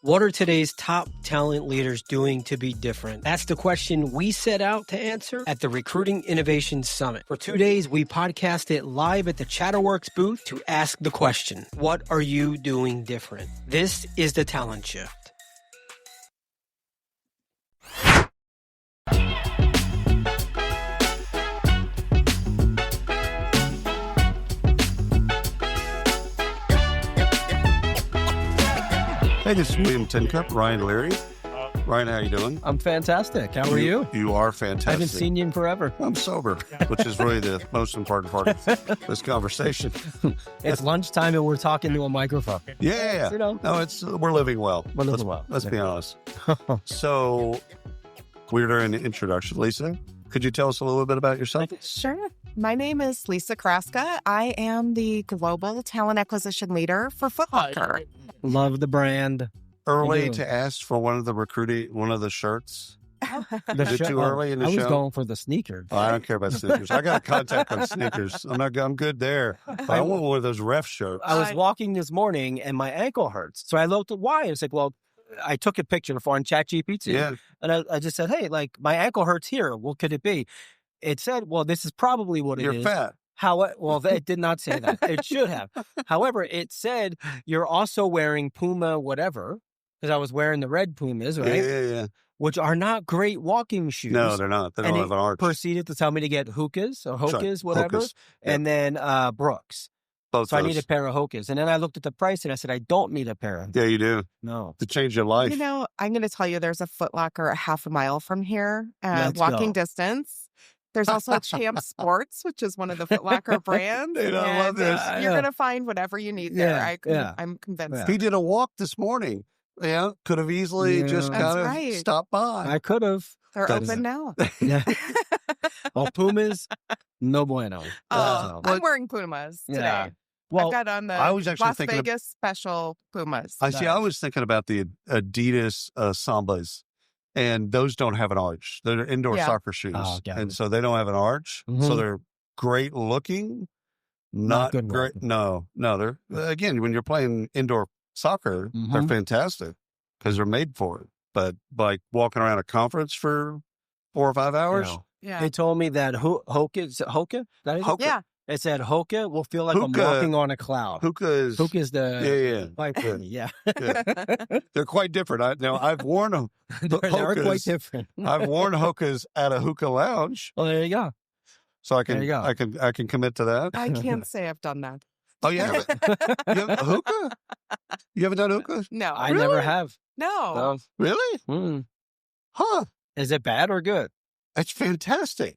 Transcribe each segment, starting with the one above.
What are today's top talent leaders doing to be different? That's the question we set out to answer at the Recruiting Innovation Summit. For 2 days, we podcasted live at the Chatterworks booth to ask the question, what are you doing different? This is the Talent Shift. Hey, this is William Tincup, Ryan Leary. Ryan, how you doing? I'm fantastic. How are you? You are fantastic. I haven't seen you in forever. I'm sober, which is really the most important part of this conversation. It's lunchtime and we're talking to a microphone. Yeah. You know. No, we're living well. We're living well. Let's be honest. So, we're doing an introduction. Lisa, could you tell us a little bit about yourself? Sure. My name is Lisa Kraska. I am the Global Talent Acquisition Leader for Foot Locker. Love the brand. Early to ask for one of the shirts? Is it too early in the show? I was going for the sneakers. Oh, I don't care about sneakers. I got a contact on sneakers. I'm good there. But I want one of those ref shirts. I was walking this morning and my ankle hurts. So I looked at why. I was like, well, I took a picture on ChatGPT. Yeah. And I just said, hey, like my ankle hurts here. What could it be? It said, well, this is probably what it is. You're fat. Well, it did not say that. It should have. However, it said you're also wearing Puma whatever, because I was wearing the red Pumas, right? Yeah. Which are not great walking shoes. No, they're not. They don't have an arch. Proceeded to tell me to get Hokas or Hokas, whatever, Hokas. and then Brooks. Both so those. I need a pair of Hokas. And then I looked at the price and I said, I don't need a pair of them. Yeah, you do. No. To change your life. You know, I'm going to tell you there's a Foot Locker a half a mile from here, Let's walking go. distance. There's also Champ Sports, which is one of the Foot Locker brands. Dude, I love this. You're going to find whatever you need there. I'm convinced. He did a walk this morning. Yeah, could have easily just kind of stopped by. I could have. They're open now. Yeah. Well, Pumas, no bueno. I'm wearing Pumas today. Yeah. Well, I've got on the I was actually Las thinking Vegas special Pumas. I was thinking about the Adidas Sambas, and those don't have an arch. They're indoor soccer shoes, and so they don't have an arch. Mm-hmm. So they're great looking, not good great. looking. No, they're again when you're playing indoor soccer, they're fantastic because they're made for it. But like walking around a conference for 4 or 5 hours, Yeah. They told me that Hoka? That is Hoka. Yeah. It said Hoka will feel like I'm Hoka- walking on a cloud. Hoka's the pipe for me, yeah. They're quite different. I've worn them. They're quite different. I've worn Hokas at a hookah lounge, Well, there you go. so I can There you go. I can commit to that. I can't say I've done that. Oh, you haven't? You haven't hookah? You haven't done hookah? No. I never have. No. Really? Mm. Huh? Is it bad or good? It's fantastic.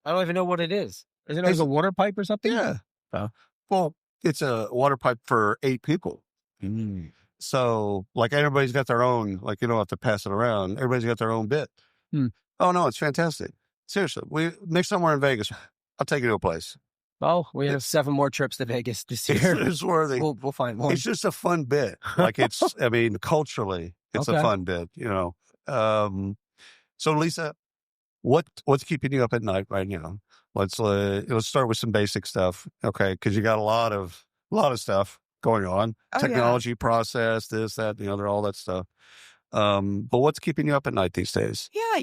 I don't even know what it is. Is it like a water pipe or something? Yeah. Oh. Well, it's a water pipe for 8 people. Mm. So, like, everybody's got their own, like, you don't have to pass it around. Everybody's got their own bit. Hmm. Oh, no, it's fantastic. Seriously, next time we're in Vegas, I'll take you to a place. Oh, we have 7 more trips to Vegas this year. It's worthy. We'll find one. It's just a fun bit. Like culturally, it's a fun bit, So Lisa, what's keeping you up at night right now? Let's start with some basic stuff. Okay. Cause you got a lot of stuff going on, technology process, this, that, the other, all that stuff. But what's keeping you up at night these days? Yeah.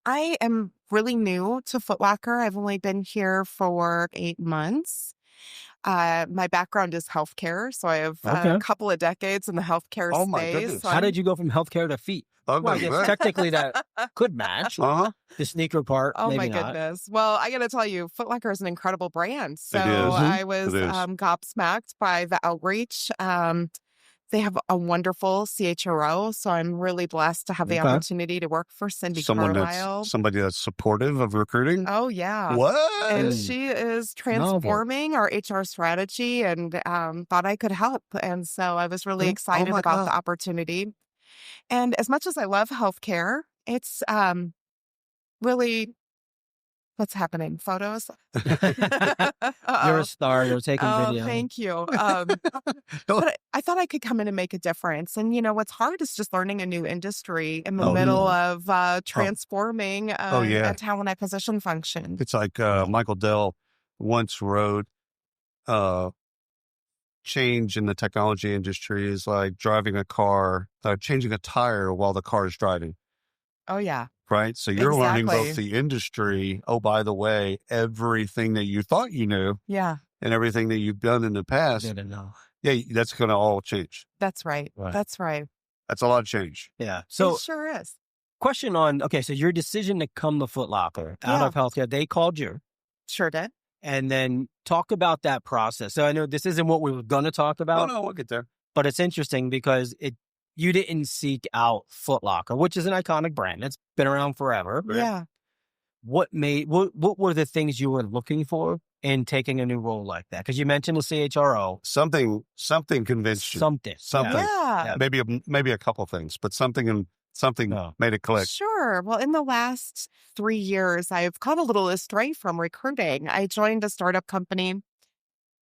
I am really new to Foot Locker. I've only been here for 8 months. My background is healthcare, so I have a couple of decades in the healthcare Oh, space. my goodness. So How did you go from healthcare to feet? Oh, Well, I guess technically that could match. The sneaker part, Oh, maybe my not. goodness. Well, I got to tell you, Foot Locker is an incredible brand. So It is. I was It is. gobsmacked by the outreach. They have a wonderful CHRO, so I'm really blessed to have the opportunity to work for Cindy Carlisle. Somebody that's supportive of recruiting. Oh, yeah. What? And she is transforming our HR strategy and thought I could help. And so I was really excited my about God. the opportunity. And as much as I love healthcare, it's really what's happening. Photos? You're a star. You're taking video. Thank you. But I thought I could come in and make a difference. And, what's hard is just learning a new industry in the middle of transforming a talent acquisition function. It's like Michael Dell once wrote, change in the technology industry is like driving a car, changing a tire while the car is driving. Oh, yeah. Right? So you're learning Exactly. both the industry, oh, by the way, everything that you thought you knew Yeah. and everything that you've done in the past. Didn't know. Yeah, that's going to all change. That's right. Right. That's right. That's a lot of change. Yeah. So it sure is. question on, okay, so your decision to come to Foot Locker out of healthcare, they called you. Sure did. And then talk about that process. So I know this isn't what we were going to talk about. No, we'll get there. But it's interesting because you didn't seek out Foot Locker, which is an iconic brand. It's been around forever. Right? Yeah. What were the things you were looking for in taking a new role like that? Because you mentioned the CHRO. Something convinced you. Something. Yeah. Maybe a couple things, but something made it click. Sure. Well, in the last 3 years, I've come a little astray from recruiting. I joined a startup company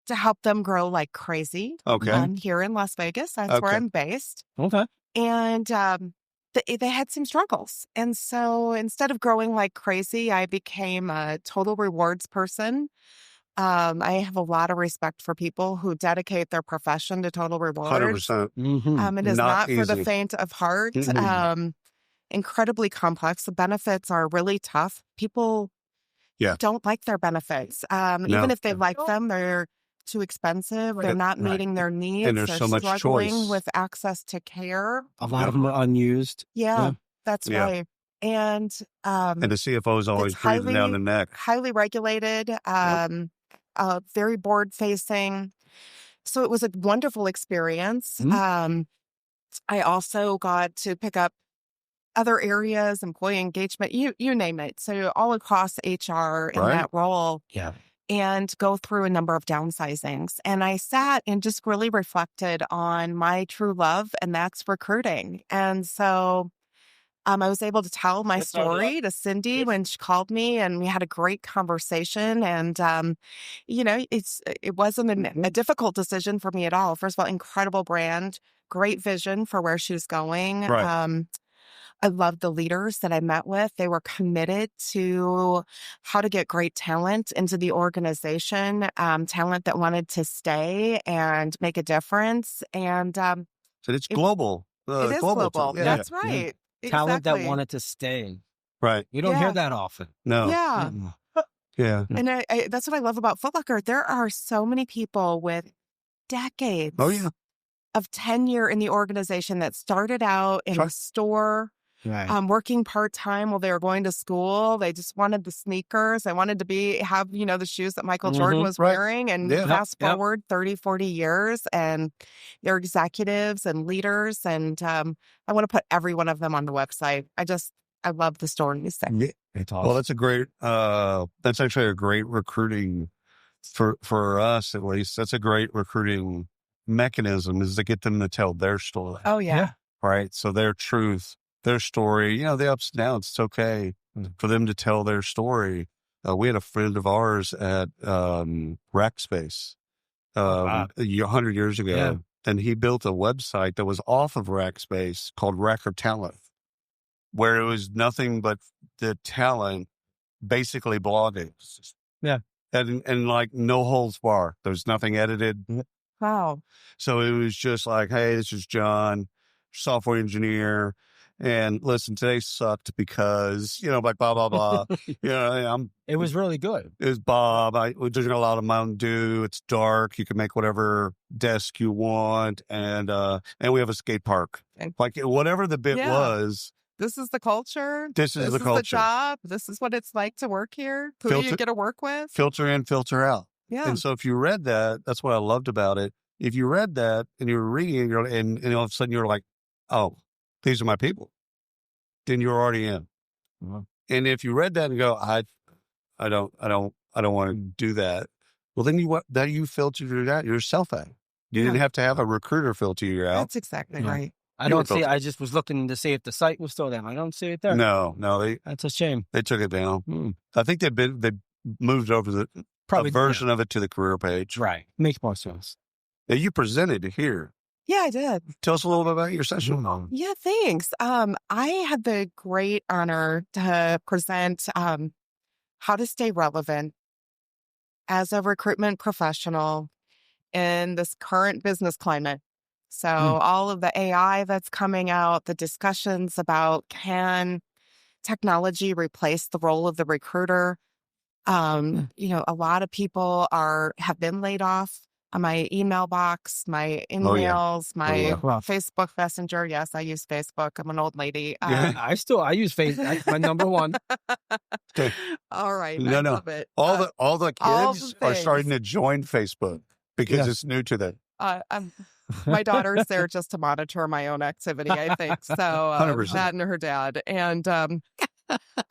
to help them grow like crazy. Okay. Here in Las Vegas. That's where I'm based. Okay. And they had some struggles. And so instead of growing like crazy, I became a total rewards person. I have a lot of respect for people who dedicate their profession to total rewards. 100%. Mm-hmm. It is not for the easy. faint of heart. Mm-hmm. Incredibly complex. The benefits are really tough. People don't like their benefits. Even if they like them, they're too expensive. They're not meeting their needs. And there's they're so much struggling choice. with access to care. A lot of them are unused. Yeah. That's right. And the CFO is always breathing down the neck. Highly regulated, very board facing. So it was a wonderful experience. Mm-hmm. I also got to pick up other areas, employee engagement, you name it. So all across HR in that role. Yeah. And go through a number of downsizings. And I sat and just really reflected on my true love, and that's recruiting. And so I was able to tell my story to Cindy when she called me, and we had a great conversation. And, it wasn't a difficult decision for me at all. First of all, incredible brand, great vision for where she was going. Right. I loved the leaders that I met with. They were committed to how to get great talent into the organization, talent that wanted to stay and make a difference. And so it's global. It is global. Yeah. That's right. Yeah. Talent that Exactly. wanted to stay. Right. You don't hear that often. No. Yeah. Yeah. And I that's what I love about Foot Locker. There are so many people with decades of tenure in the organization that started out in a store. Right. Working part-time while they were going to school. They just wanted the sneakers. They wanted to have, the shoes that Michael Jordan was wearing. And fast forward 30, 40 years, and they're executives and leaders. And I want to put every one of them on the website. I love the stories. It's awesome. Well, that's actually a great recruiting for us, at least. That's a great recruiting mechanism, is to get them to tell their story. Oh, yeah. Right. So their truth, their story, the ups and downs, it's okay for them to tell their story. We had a friend of ours at Rackspace 100 years ago, and he built a website that was off of Rackspace called Record Talent, where it was nothing but the talent basically blogging. Yeah. And like no holds bar. There's nothing edited. Wow. So it was just like, hey, this is John, software engineer. And listen, today sucked because, like blah, blah, blah. It was really good. It was Bob. We're drinking a lot of Mountain Dew. It's dark. You can make whatever desk you want. And we have a skate park. Like whatever the bit was. This is the culture. This is the culture. The job. This is what it's like to work here. Who do you get to work with? Filter in, filter out. Yeah. And so if you read that, that's what I loved about it. If you read that and you were reading it and all of a sudden you're like, oh, these are my people, then you're already in. Mm-hmm. And if you read that and go, I don't want to do that. Well, then you filtered it out yourself out. You didn't have to have a recruiter filter you out. That's exactly right. I don't see. I just was looking to see if the site was still there. I don't see it there. No, that's a shame. They took it down. I think they moved over a version of it to the career page. Right, makes more sense. Now, you presented here. Yeah, I did. Tell us a little bit about your session. Yeah, thanks. I had the great honor to present how to stay relevant as a recruitment professional in this current business climate. So all of the AI that's coming out, the discussions about can technology replace the role of the recruiter? You know, a lot of people have been laid off. My email box, my emails, my Facebook Messenger. Yes, I use Facebook. I'm an old lady. I use Facebook. That's my number one. All right. I love it. All the kids are starting to join Facebook because it's new to them. My daughter's there just to monitor my own activity, I think. So that and her dad. And I'm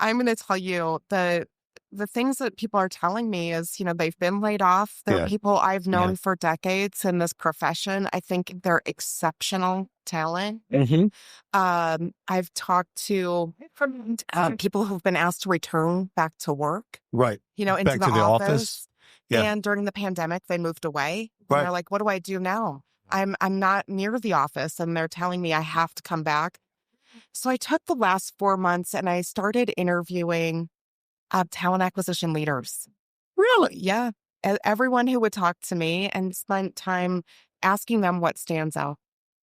going to tell you the things that people are telling me is, you know, they've been laid off. They're people I've known for decades in this profession. I think they're exceptional talent. I've talked to people who've been asked to return back to work. Right. You know, into back to the office. Yeah. And during the pandemic, they moved away. Right. And they're like, what do I do now? I'm not near the office, and they're telling me I have to come back. So I took the last 4 months and I started interviewing talent acquisition leaders. Really? Yeah. Everyone who would talk to me, and spent time asking them what stands out.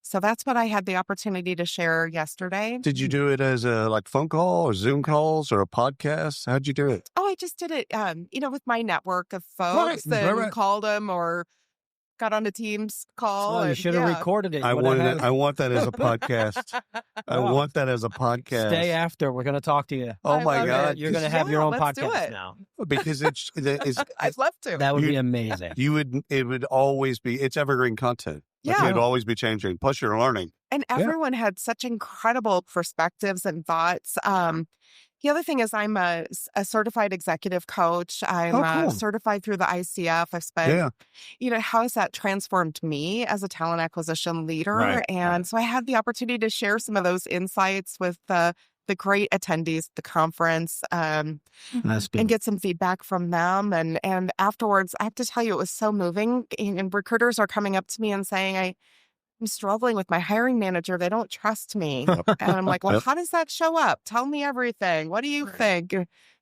So that's what I had the opportunity to share yesterday. Did you do it as a phone call or Zoom calls or a podcast? How'd you do it? Oh, I just did it, you know, with my network of folks and called them or got on a Teams call. Well, you should have recorded it. I want that as a podcast. I want that as a podcast. Stay after. We're going to talk to you. Oh my God. You're going to have your own podcast now. Because it's I'd love to. That would be amazing. It would always be, it's evergreen content. Yeah. It'd always be changing. Plus you're learning. And everyone had such incredible perspectives and thoughts. The other thing is I'm a certified executive coach. I'm certified through the ICF. I've spent, you know, how has that transformed me as a talent acquisition leader? Right. And so I had the opportunity to share some of those insights with the great attendees at the conference and get some feedback from them. And afterwards, I have to tell you, it was so moving. And recruiters are coming up to me and saying, I'm struggling with my hiring manager. They don't trust me. And I'm like, well, how does that show up? Tell me everything. What do you think?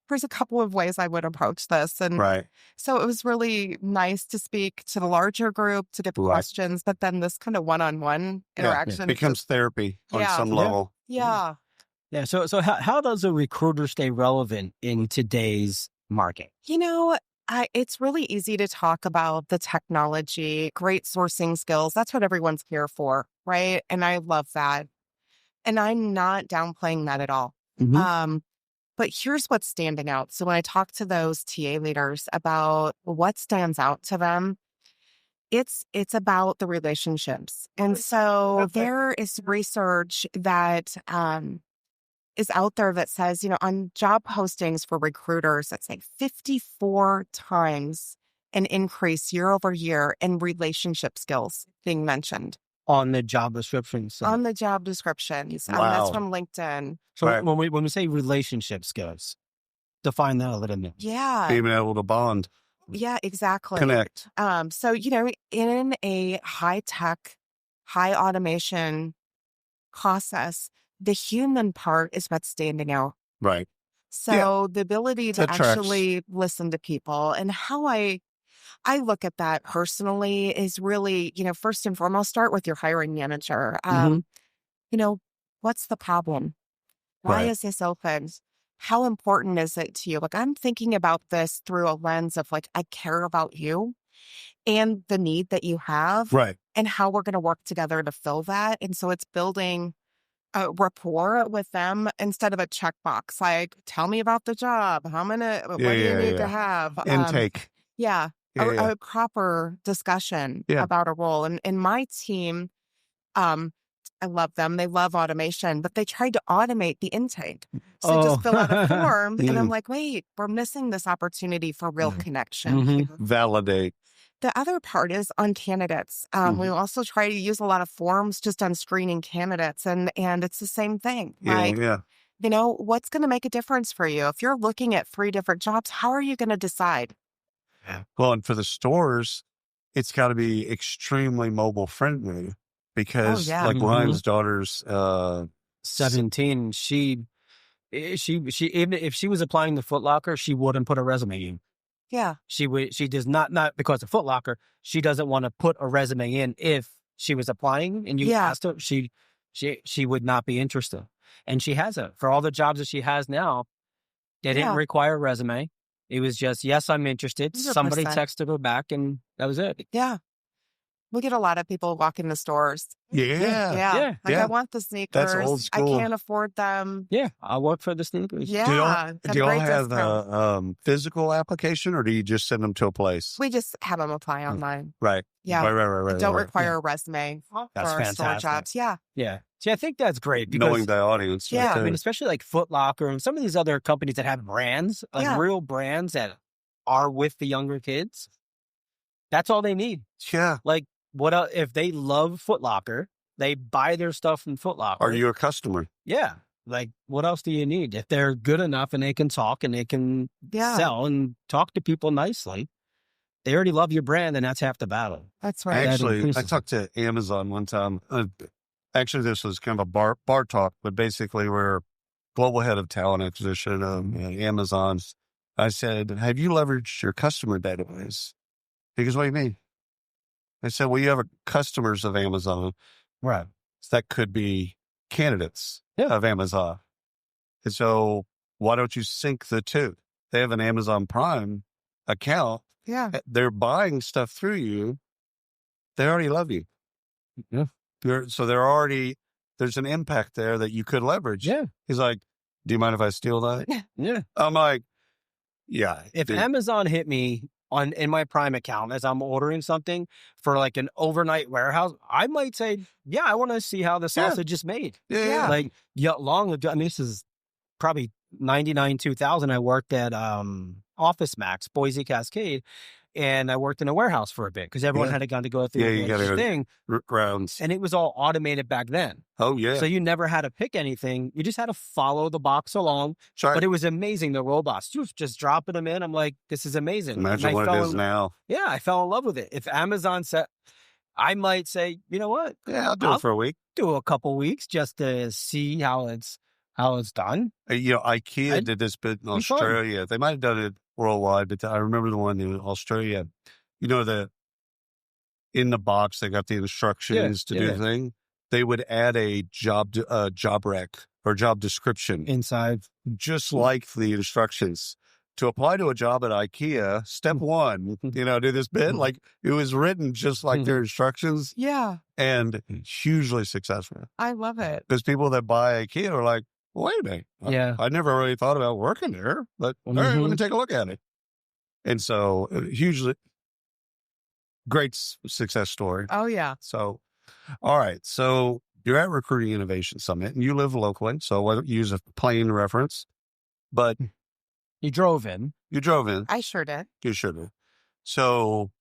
There's a couple of ways I would approach this. And so it was really nice to speak to the larger group, to get questions, but then this kind of one-on-one interaction. It becomes therapy on some level. Yeah. So how does a recruiter stay relevant in today's market? You know, it's really easy to talk about the technology, great sourcing skills. That's what everyone's here for, right? And I love that. And I'm not downplaying that at all. But here's what's standing out. So when I talk to those TA leaders about what stands out to them, it's about the relationships. And so there is research that is out there that says, you know, on job postings for recruiters, it's like 54 times an increase year over year in relationship skills being mentioned. On the job descriptions. On the job descriptions. Wow. That's from LinkedIn. So when we say relationship skills, define that a little bit. Yeah. Being able to bond. Yeah, exactly. Connect. So, you know, in a high-tech, high automation process, the human part is what's standing out. Right. So the ability to actually listen to people, and how I look at that personally is really, you know, first and foremost, start with your hiring manager. You know, what's the problem? Why is this open? How important is it to you? Like, I'm thinking about this through a lens of like, I care about you and the need that you have, and how we're going to work together to fill that. And so it's building a rapport with them instead of a checkbox. Like, tell me about the job. What do you need to have? Intake. A proper discussion about a role. And in my team, I love them. They love automation, but they tried to automate the intake. So just fill out a form. And I'm like, wait, we're missing this opportunity for real connection. Validate. The other part is on candidates. We also try to use a lot of forms just on screening candidates. And it's the same thing. You know, what's going to make a difference for you? If you're looking at 3 different jobs, how are you going to decide? Well, and for the stores, it's got to be extremely mobile friendly because like Ryan's daughter's 17, she even if she was applying to Foot Locker, she wouldn't put a resume in. Yeah. She does not because of Foot Locker, she doesn't want to put a resume in if she was applying and you asked her, she would not be interested. And she hasn't. For all the jobs that she has now, they didn't require a resume. It was just, yes, I'm interested. 100%. Somebody texted her back and that was it. Yeah. We get a lot of people walk in the stores. Yeah. I want the sneakers. That's old school. I can't afford them. Yeah. I'll work for the sneakers. Yeah. Do y'all have a physical application or do you just send them to a place? We just have them apply online. Right. Yeah. Right. Don't require a resume for our store jobs. Yeah. Yeah. See, I think that's great. Because, knowing the audience. Yeah. I mean, especially like Foot Locker and some of these other companies that have brands, like real brands that are with the younger kids. That's all they need. Yeah. Like, what if they love Foot Locker, they buy their stuff from Foot Locker. Are you a customer? Yeah. Like, what else do you need? If they're good enough and they can talk and they can sell and talk to people nicely, they already love your brand, and that's half the battle. That's right. Actually, I talked to Amazon one time. Actually, this was kind of a bar talk, but basically we're global head of talent acquisition Amazon. I said, have you leveraged your customer database? He goes, what do you mean? I said, well, you have customers of Amazon. Right. That could be candidates of Amazon. And so why don't you sync the two? They have an Amazon Prime account. Yeah. They're buying stuff through you. They already love you. Yeah. There's an impact there that you could leverage. Yeah. He's like, do you mind if I steal that? Yeah. I'm like, yeah. If Amazon hit me in my Prime account as I'm ordering something for like an overnight warehouse, I might say, yeah, I want to see how the sausage is made. Yeah. Like long ago, I mean, this is probably 99, 2000. I worked at Office Max, Boise Cascade, and I worked in a warehouse for a bit because everyone had to go through the thing. Rounds. And it was all automated back then. Oh, yeah. So you never had to pick anything. You just had to follow the box along. Sorry. But it was amazing, the robots. Just dropping them in. I'm like, this is amazing. Imagine what it is now. Yeah, I fell in love with it. If Amazon said, I might say, you know what? Yeah, I'll do it for a week. Do a couple weeks just to see how it's done. IKEA did this bit in Australia. Fun. They might have done it worldwide, but I remember the one in Australia. In the box, they got the instructions to do the thing. They would add a job rec or job description inside, just like the instructions. To apply to a job at IKEA, step one, do this bit. Like it was written just like their instructions. Yeah. And hugely successful. I love it. Because people that buy IKEA are like, wait a minute. Yeah. I never really thought about working there, but all right, let me take a look at it. And so hugely great success story. Oh, yeah. So, all right. So you're at Recruiting Innovation Summit and you live locally. So whether you use a plane reference, but you drove in. I sure did. You sure did. So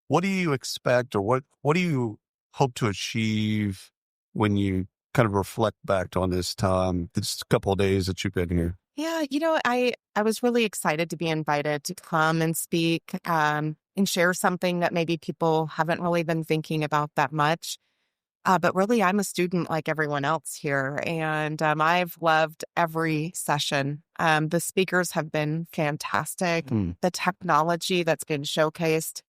what do you expect or what do you hope to achieve when you kind of reflect back on this couple of days that you've been here? Yeah, I was really excited to be invited to come and speak and share something that maybe people haven't really been thinking about that much. But really, I'm a student like everyone else here, and I've loved every session. The speakers have been fantastic. The technology that's been showcased,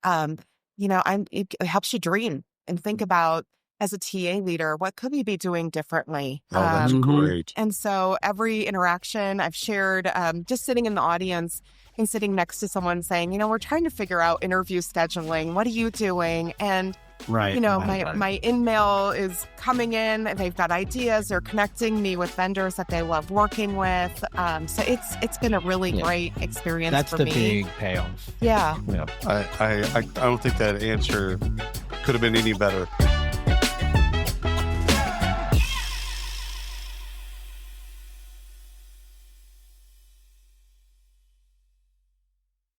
it helps you dream and think about, as a TA leader, what could we be doing differently? Oh, that's great. And so every interaction I've shared, just sitting in the audience and sitting next to someone saying, we're trying to figure out interview scheduling. What are you doing? And, my in-mail is coming in and they've got ideas. They're connecting me with vendors that they love working with. So it's been a really great experience for me. That's the big payoff. Yeah. I don't think that answer could have been any better.